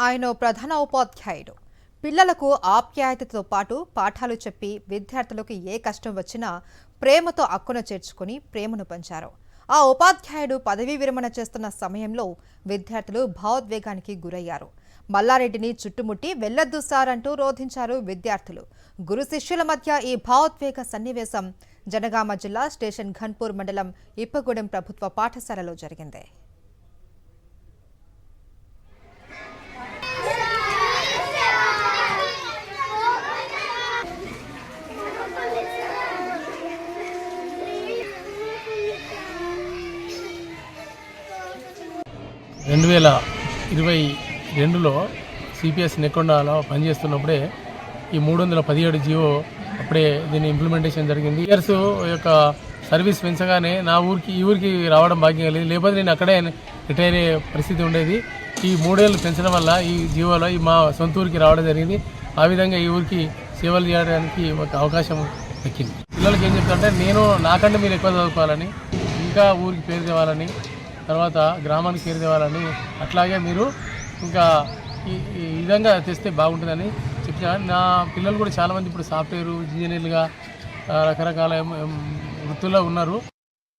ఆయన ప్రధాన ఉపాధ్యాయుడు. పిల్లలకు ఆప్యాయతతో పాటు పాఠాలు చెప్పి విద్యార్థులకు ఏ కష్టం వచ్చినా ప్రేమతో అక్కున చేర్చుకుని ప్రేమను పంచారు. ఆ ఉపాధ్యాయుడు పదవీ విరమణ చేస్తున్న సమయంలో విద్యార్థులు భావోద్వేగానికి గురయ్యారు. మల్లారెడ్డిని చుట్టుముట్టి వెళ్లొద్దు సార్ అంటూ రోధించారు విద్యార్థులు. గురు శిష్యుల మధ్య ఈ భావోద్వేగ సన్నివేశం జనగామ జిల్లా స్టేషన్ ఘన్పూర్ మండలం ఇప్పగూడెం ప్రభుత్వ పాఠశాలలో జరిగింది. రెండు 2022లో సిపిఎస్ నెక్కొండలో పనిచేస్తున్నప్పుడే ఈ 317 జీవో అప్పుడే దీన్ని ఇంప్లిమెంటేషన్ జరిగింది. ఇయర్స్ యొక్క సర్వీస్ పెంచగానే ఈ ఊరికి రావడం భాగ్యం లేదు, లేకపోతే నేను అక్కడే రిటైర్ అయ్యే పరిస్థితి ఉండేది. ఈ 3 ఏళ్ళు పెంచడం వల్ల ఈ జీవోలో మా సొంత ఊరికి రావడం జరిగింది. ఆ విధంగా ఈ ఊరికి సేవలు చేయడానికి ఒక అవకాశం దక్కింది. పిల్లలకి ఏం చెప్తారంటే, నేను నాకంటే మీరు ఎక్కువ చదువుకోవాలని, ఇంకా ఊరికి పేరు తేవాలని, తర్వాత గ్రామానికి పేరు తేవాలని, అట్లాగే మీరు ఇంకా ఈ విధంగా తెస్తే బాగుంటుందని చెప్పిన. నా పిల్లలు కూడా చాలామంది ఇప్పుడు సాఫ్ట్వేర్ ఇంజనీర్లుగా రకరకాల వృత్తుల్లో ఉన్నారు.